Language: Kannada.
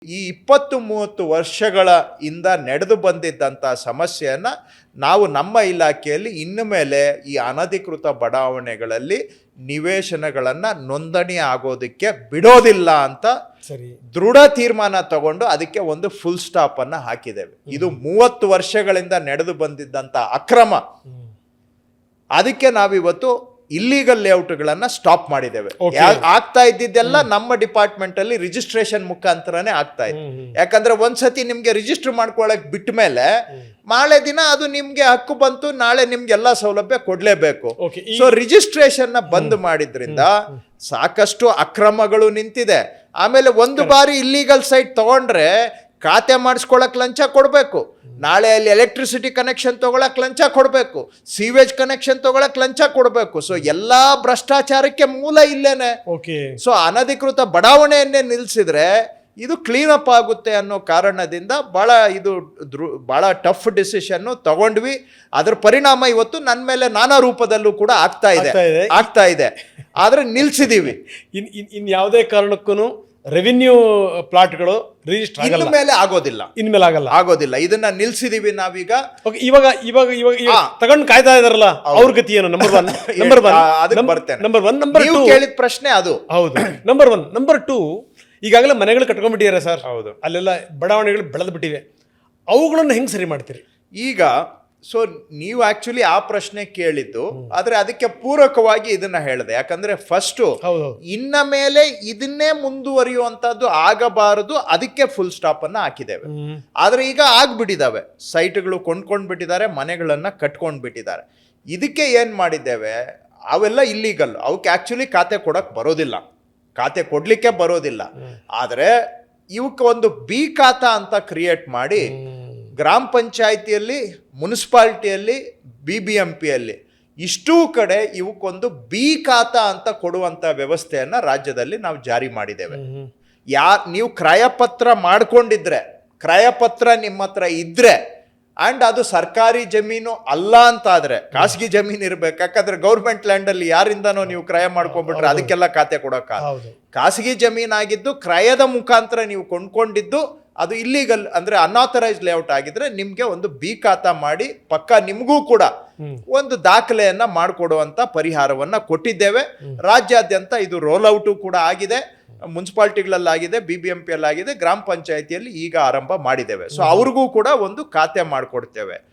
ಈ 20-30 ವರ್ಷಗಳ ಇಂದ ನಡೆದು ಬಂದಿದ್ದಂಥ ಸಮಸ್ಯೆಯನ್ನು ನಾವು ನಮ್ಮ ಇಲಾಖೆಯಲ್ಲಿ ಇನ್ನು ಮೇಲೆ ಈ ಅನಧಿಕೃತ ಬಡಾವಣೆಗಳಲ್ಲಿ ನಿವೇಶನಗಳನ್ನು ನೋಂದಣಿ ಆಗೋದಕ್ಕೆ ಬಿಡೋದಿಲ್ಲ ಅಂತ ಸರಿ ದೃಢ ತೀರ್ಮಾನ ತಗೊಂಡು ಅದಕ್ಕೆ ಒಂದು ಫುಲ್ ಸ್ಟಾಪ್ ಅನ್ನು ಹಾಕಿದ್ದೇವೆ. ಇದು 30 ವರ್ಷಗಳಿಂದ ನಡೆದು ಬಂದಿದ್ದಂಥ ಅಕ್ರಮ. ಅದಕ್ಕೆ ನಾವಿವತ್ತು ಇಲ್ಲಿಗಲ್ ಲೇಔಟ್ಗಳನ್ನು ಸ್ಟಾಪ್ ಮಾಡಿದ್ದೇವೆ. ಆಗ್ತಾ ಇದ್ದಿದ್ದೆಲ್ಲ ನಮ್ಮ ಡಿಪಾರ್ಟ್ಮೆಂಟ್ ಅಲ್ಲಿ ರಿಜಿಸ್ಟ್ರೇಷನ್ ಮುಖಾಂತರನೇ ಆಗ್ತಾ ಇದೆ. ಯಾಕಂದ್ರೆ ಒಂದ್ಸತಿ ನಿಮ್ಗೆ ರಿಜಿಸ್ಟರ್ ಮಾಡ್ಕೊಳಕ್ ಬಿಟ್ಟ ಮೇಲೆ ನಾಳೆ ದಿನ ಅದು ನಿಮ್ಗೆ ಹಕ್ಕು ಬಂತು, ನಾಳೆ ನಿಮ್ಗೆ ಎಲ್ಲಾ ಸೌಲಭ್ಯ ಕೊಡ್ಲೇಬೇಕು. ಸೊ ರಿಜಿಸ್ಟ್ರೇಷನ್ ನ ಬಂದ್ ಮಾಡಿದ್ರಿಂದ ಸಾಕಷ್ಟು ಅಕ್ರಮಗಳು ನಿಂತಿದೆ. ಆಮೇಲೆ ಒಂದು ಬಾರಿ ಇಲ್ಲಿಗಲ್ ಸೈಟ್ ತಗೊಂಡ್ರೆ ಖಾತೆ ಮಾಡಿಸ್ಕೊಳಕ್ ಲಂಚ ಕೊಡಬೇಕು, ನಾಳೆ ಅಲ್ಲಿ ಎಲೆಕ್ಟ್ರಿಸಿಟಿ ಕನೆಕ್ಷನ್ ತಗೊಳಕ್ ಲಂಚ ಕೊಡಬೇಕು, ಸೀವೇಜ್ ಕನೆಕ್ಷನ್ ತಗೊಳಕ್ ಲಂಚ ಕೊಡಬೇಕು. ಸೊ ಎಲ್ಲಾ ಭ್ರಷ್ಟಾಚಾರಕ್ಕೆ ಮೂಲ ಇಲ್ಲೇನೆ. ಸೊ ಅನಧಿಕೃತ ಬಡಾವಣೆಯನ್ನೇ ನಿಲ್ಸಿದ್ರೆ ಇದು ಕ್ಲೀನ್ ಅಪ್ ಆಗುತ್ತೆ ಅನ್ನೋ ಕಾರಣದಿಂದ ಬಹಳ ಟಫ್ ಡಿಸಿಷನ್ ತಗೊಂಡ್ವಿ. ಅದ್ರ ಪರಿಣಾಮ ಇವತ್ತು ನನ್ನ ಮೇಲೆ ನಾನಾ ರೂಪದಲ್ಲೂ ಕೂಡ ಆಗ್ತಾ ಇದೆ. ಆದ್ರೆ ನಿಲ್ಸಿದೀವಿ. ಇನ್ ಯಾವುದೇ ಕಾರಣಕ್ಕೂ ರೆವಿನ್ಯೂ ಪ್ಲಾಟ್ಗಳು ರಿಜಿಸ್ಟರ್ ಇನ್ಮೇಲೆ ಆಗೋದಿಲ್ಲ. ಇದನ್ನ ನಿಲ್ಸಿದೀವಿ ನಾವೀಗ. ತಗೊಂಡು ಕಾಯ್ತಾ ಇದಾರಲ್ಲ ಅವ್ರ ಗತಿ ಏನು? ನಂಬರ್ ನೀವು ಕೇಳಿದ ಪ್ರಶ್ನೆ ಅದು. ಹೌದು. ನಂಬರ್ 2 ಈಗಾಗಲೇ ಮನೆಗಳು ಕಟ್ಕೊಂಡ್ಬಿಟ್ಟಿದ್ದಾರೆ ಸರ್. ಹೌದು. ಅಲ್ಲೆಲ್ಲ ಬಡಾವಣೆಗಳು ಬೆಳೆದು ಬಿಟ್ಟಿವೆ. ಅವುಗಳನ್ನು ಹೆಂಗ್ ಸರಿ ಮಾಡ್ತೀರಿ ಈಗ? ಸೊ ನೀವು ಆಕ್ಚುಲಿ ಆ ಪ್ರಶ್ನೆ ಕೇಳಿದ್ದು, ಆದ್ರೆ ಅದಕ್ಕೆ ಪೂರಕವಾಗಿ ಇದನ್ನ ಹೇಳಿದೆ. ಯಾಕಂದ್ರೆ ಫಸ್ಟ್ ಇನ್ನ ಮೇಲೆ ಇದನ್ನೇ ಮುಂದುವರಿಯುವಂತದ್ದು ಆಗಬಾರದು, ಅದಕ್ಕೆ ಫುಲ್ ಸ್ಟಾಪ್ ಅನ್ನ ಹಾಕಿದ್ದೇವೆ. ಆದ್ರೆ ಈಗ ಆಗ್ಬಿಟ್ಟಿದಾವೆ, ಸೈಟ್ಗಳು ಕೊಂಡ್ಕೊಂಡ್ಬಿಟ್ಟಿದ್ದಾರೆ, ಮನೆಗಳನ್ನ ಕಟ್ಕೊಂಡ್ಬಿಟ್ಟಿದ್ದಾರೆ. ಇದಕ್ಕೆ ಏನ್ ಮಾಡಿದ್ದೇವೆ, ಅವೆಲ್ಲ ಇಲ್ಲಿಗಲ್, ಅವಕ್ಕೆ ಆಕ್ಚುಲಿ ಖಾತೆ ಕೊಡಕ್ ಬರೋದಿಲ್ಲ, ಖಾತೆ ಕೊಡ್ಲಿಕ್ಕೆ ಬರೋದಿಲ್ಲ. ಆದ್ರೆ ಇವಕ್ಕೆ ಒಂದು ಬಿ ಖಾತಾ ಅಂತ ಕ್ರಿಯೇಟ್ ಮಾಡಿ ಗ್ರಾಮ ಪಂಚಾಯಿತಿಯಲ್ಲಿ, ಮುನ್ಸಿಪಾಲ್ಟಿಯಲ್ಲಿ, BBMPಯಲ್ಲಿ ಇಷ್ಟೂ ಕಡೆ ಇವಕ್ಕೊಂದು ಬಿ ಖಾತಾ ಅಂತ ಕೊಡುವಂತ ವ್ಯವಸ್ಥೆಯನ್ನ ರಾಜ್ಯದಲ್ಲಿ ನಾವು ಜಾರಿ ಮಾಡಿದ್ದೇವೆ. ನೀವು ಕ್ರಯಪತ್ರ ಮಾಡ್ಕೊಂಡಿದ್ರೆ, ಕ್ರಯಪತ್ರ ನಿಮ್ಮ ಹತ್ರ ಇದ್ರೆ, ಅಂಡ್ ಅದು ಸರ್ಕಾರಿ ಜಮೀನು ಅಲ್ಲ ಅಂತ ಆದ್ರೆ, ಖಾಸಗಿ ಜಮೀನು ಇರ್ಬೇಕು. ಯಾಕಂದ್ರೆ ಗೌರ್ಮೆಂಟ್ ಲ್ಯಾಂಡ್ ಅಲ್ಲಿ ಯಾರಿಂದನೋ ನೀವು ಕ್ರಯ ಮಾಡ್ಕೊಂಡ್ಬಿಟ್ರೆ ಅದಕ್ಕೆಲ್ಲ ಖಾತೆ ಕೊಡೋಕ. ಖಾಸಗಿ ಜಮೀನಾಗಿದ್ದು ಕ್ರಯದ ಮುಖಾಂತರ ನೀವು ಕೊಂಡ್ಕೊಂಡಿದ್ದು ಅದು ಇಲ್ಲಿಗಲ್ ಅಂದ್ರೆ ಅನ್ಆಥರೈಸ್ಡ್ ಲೇಔಟ್ ಆಗಿದ್ರೆ ನಿಮ್ಗೆ ಒಂದು ಬಿ ಖಾತಾ ಮಾಡಿ ಪಕ್ಕ ನಿಮಗೂ ಕೂಡ ಒಂದು ದಾಖಲೆಯನ್ನ ಮಾಡಿಕೊಡುವಂತ ಪರಿಹಾರವನ್ನ ಕೊಟ್ಟಿದ್ದೇವೆ. ರಾಜ್ಯಾದ್ಯಂತ ಇದು ರೋಲ್ ಔಟು ಕೂಡ ಆಗಿದೆ, ಮುನ್ಸಿಪಾಲ್ಟಿಗಳಲ್ಲಾಗಿದೆ, BBMPಯಲ್ಲಾಗಿದೆ, ಗ್ರಾಮ ಪಂಚಾಯಿತಿಯಲ್ಲಿ ಈಗ ಆರಂಭ ಮಾಡಿದ್ದೇವೆ. ಸೊ ಅವ್ರಿಗೂ ಕೂಡ ಒಂದು ಖಾತೆ ಮಾಡಿಕೊಡ್ತೇವೆ.